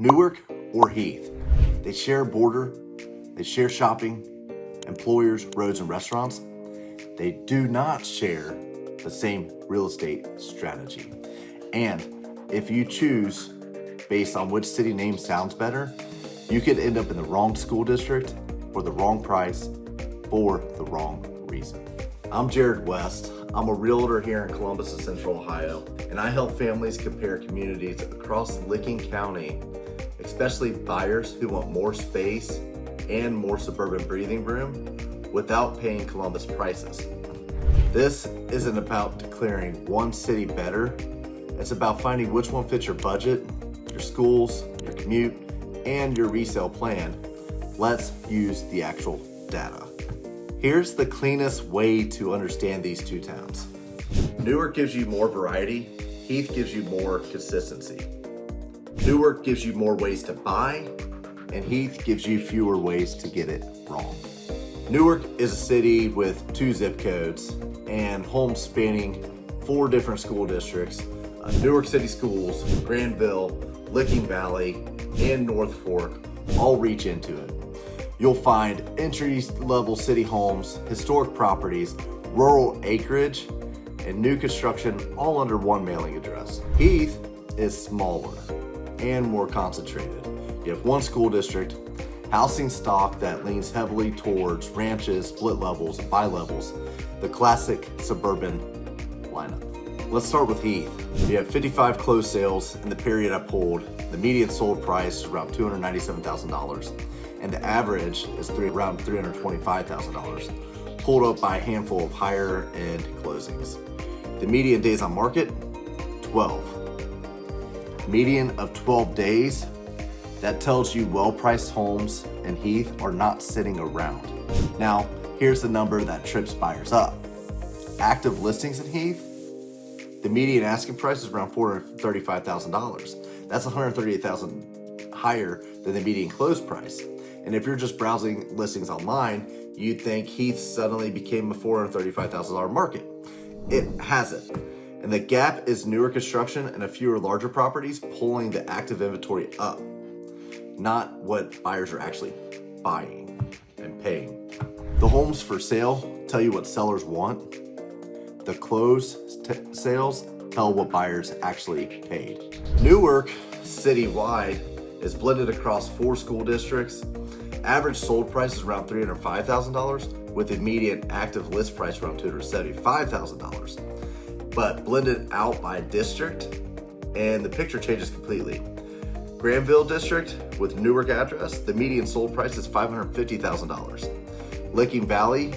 Newark or Heath, they share a border, they share shopping, employers, roads, and restaurants. They do not share the same real estate strategy. And if you choose based on which city name sounds better, you could end up in the wrong school district for the wrong price for the wrong reason. I'm Jared West. I'm a realtor here in Columbus and Central Ohio, and I help families compare communities across Licking County, especially buyers who want more space and more suburban breathing room without paying Columbus prices. This isn't about declaring one city better. It's about finding which one fits your budget, your schools, your commute, and your resale plan. Let's use the actual data. Here's the cleanest way to understand these two towns. Newark gives you more variety. Heath gives you more consistency. Newark gives you more ways to buy, and Heath gives you fewer ways to get it wrong. Newark is a city with 2 zip codes and homes spanning 4 different school districts. Newark City Schools, Granville, Licking Valley, and North Fork all reach into it. You'll find entry-level city homes, historic properties, rural acreage, and new construction all under one mailing address. Heath is smaller and more concentrated. You have one school district, housing stock that leans heavily towards ranches, split levels, and bi-levels, the classic suburban lineup. Let's start with Heath. You have 55 closed sales in the period I pulled. The median sold price is around $297,000, and the average is around $325,000, pulled up by a handful of higher end closings. The median days on market, 12. Median of 12 days, that tells you well-priced homes in Heath are not sitting around. Now, here's the number that trips buyers up. Active listings in Heath, the median asking price is around $435,000. That's $138,000 higher than the median close price. And if you're just browsing listings online, you'd think Heath suddenly became a $435,000 market. It hasn't. And the gap is newer construction and a fewer larger properties pulling the active inventory up, not what buyers are actually buying and paying. The homes for sale tell you what sellers want. The closed sales tell what buyers actually paid. Newark citywide is blended across 4 school districts. Average sold price is around $305,000 with a median active list price around $275,000. But blended out by district, and the picture changes completely. Granville district with Newark address, the median sold price is $550,000. Licking Valley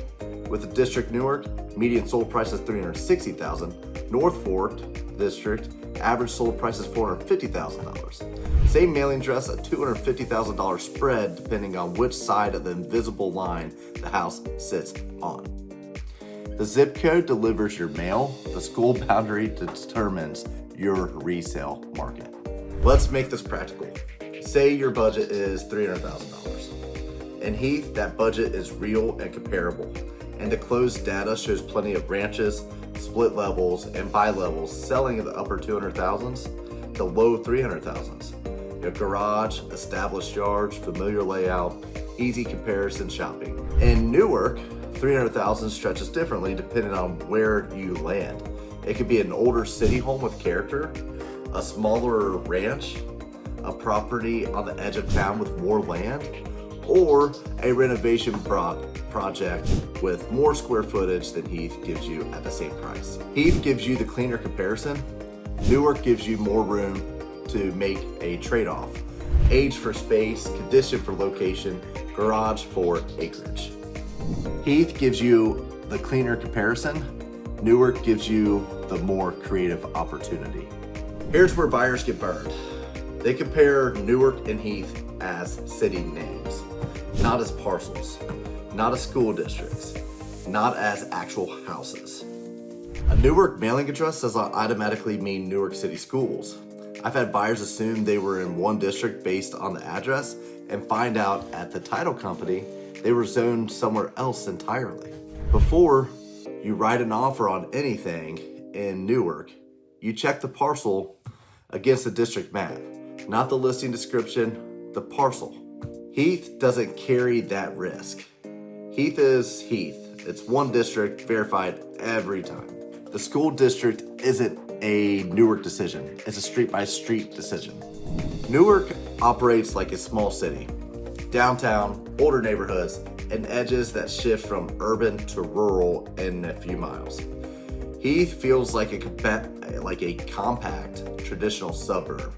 with the district Newark, median sold price is $360,000. North Fork district, average sold price is $450,000. Same mailing address, a $250,000 spread depending on which side of the invisible line the house sits on. The zip code delivers your mail. The school boundary determines your resale market. Let's make this practical. Say your budget is $300,000. In Heath, that budget is real and comparable, and the closed data shows plenty of ranches, split levels, and bi-levels selling in the upper 200,000s to low 300,000s. Your garage, established yards, familiar layout, easy comparison shopping. In Newark, 300,000 stretches differently depending on where you land. It could be an older city home with character, a smaller ranch, a property on the edge of town with more land, or a renovation project with more square footage than Heath gives you at the same price. Heath gives you the cleaner comparison. Newark gives you more room to make a trade-off. Age for space, condition for location, garage for acreage. Heath gives you the cleaner comparison. Newark gives you the more creative opportunity. Here's where buyers get burned. They compare Newark and Heath as city names, not as parcels, not as school districts, not as actual houses. A Newark mailing address does not automatically mean Newark City Schools. I've had buyers assume they were in one district based on the address and find out at the title company they were zoned somewhere else entirely. Before you write an offer on anything in Newark, you check the parcel against the district map. not the listing description, the parcel. Heath doesn't carry that risk. Heath is Heath. It's one district, verified every time. The school district isn't a Newark decision. It's a street-by-street decision. Newark operates like a small city. Downtown, older neighborhoods, and edges that shift from urban to rural in a few miles. Heath feels like a compact, traditional suburb,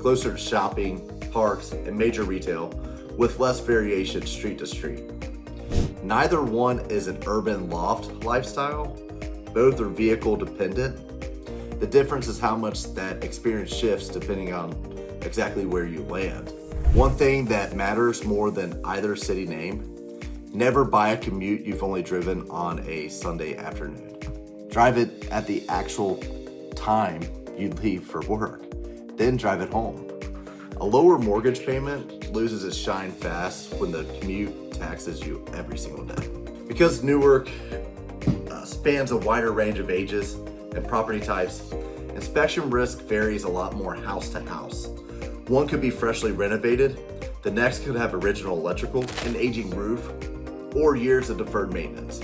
closer to shopping, parks, and major retail, with less variation street to street. Neither one is an urban loft lifestyle. Both are vehicle dependent. The difference is how much that experience shifts depending on exactly where you land. One thing that matters more than either city name: never buy a commute you've only driven on a Sunday afternoon. Drive it at the actual time you leave for work, then drive it home. A lower mortgage payment loses its shine fast when the commute taxes you every single day. Because Newark spans a wider range of ages and property types, inspection risk varies a lot more house to house. One could be freshly renovated, the next could have original electrical, an aging roof, or years of deferred maintenance.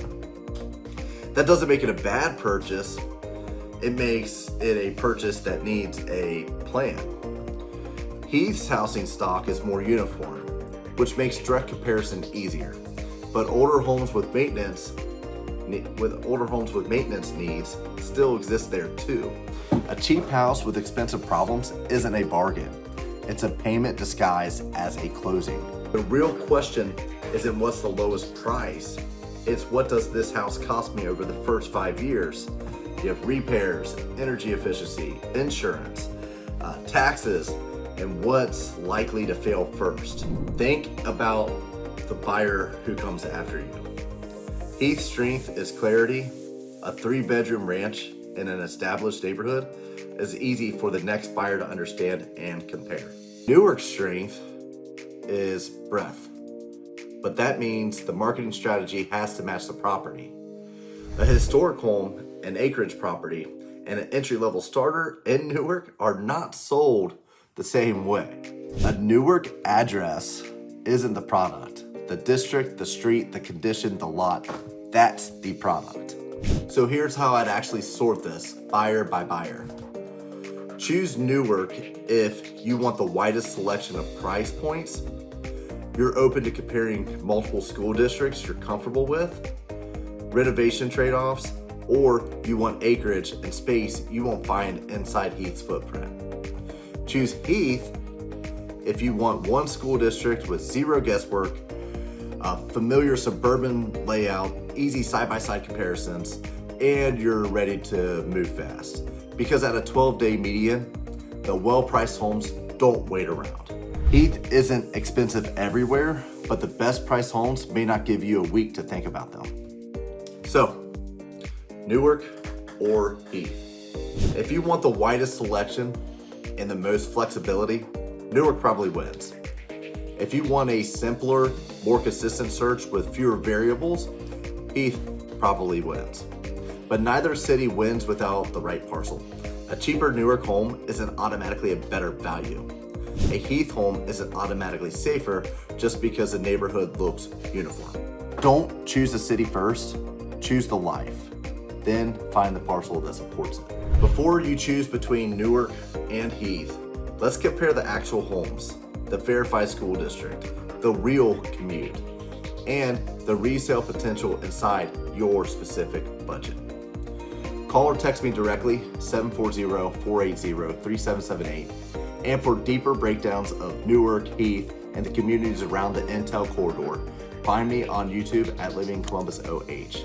That doesn't make it a bad purchase, it makes it a purchase that needs a plan. Heath's housing stock is more uniform, which makes direct comparison easier, but older homes with maintenance needs still exist there too. A cheap house with expensive problems isn't a bargain. It's a payment disguised as a closing. The real question isn't what's the lowest price, it's what does this house cost me over the first 5 years? You have repairs, energy efficiency, insurance, taxes, and what's likely to fail first. Think about the buyer who comes after you. Heath's strength is clarity. A 3-bedroom ranch in an established neighborhood is easy for the next buyer to understand and compare. Newark's strength is breadth, but that means the marketing strategy has to match the property. A historic home, an acreage property, and an entry-level starter in Newark are not sold the same way. A Newark address isn't the product. The district, the street, the condition, the lot, that's the product. So here's how I'd actually sort this, buyer by buyer. Choose Newark if you want the widest selection of price points, you're open to comparing multiple school districts you're comfortable with, renovation trade-offs, or you want acreage and space you won't find inside Heath's footprint. Choose Heath if you want one school district with zero guesswork, a familiar suburban layout, easy side-by-side comparisons, and you're ready to move fast. Because at a 12-day median, the well-priced homes don't wait around. Heath isn't expensive everywhere, but the best priced homes may not give you a week to think about them. So, Newark or Heath? If you want the widest selection and the most flexibility, Newark probably wins. If you want a simpler, more consistent search with fewer variables, Heath probably wins. But neither city wins without the right parcel. A cheaper Newark home isn't automatically a better value. A Heath home isn't automatically safer just because the neighborhood looks uniform. Don't choose the city first, choose the life. Then find the parcel that supports it. Before you choose between Newark and Heath, let's compare the actual homes, the verified school district, the real commute, and the resale potential inside your specific budget. Call or text me directly, 740-480-3778. And for deeper breakdowns of Newark, Heath, and the communities around the Intel corridor, find me on YouTube at Living Columbus OH.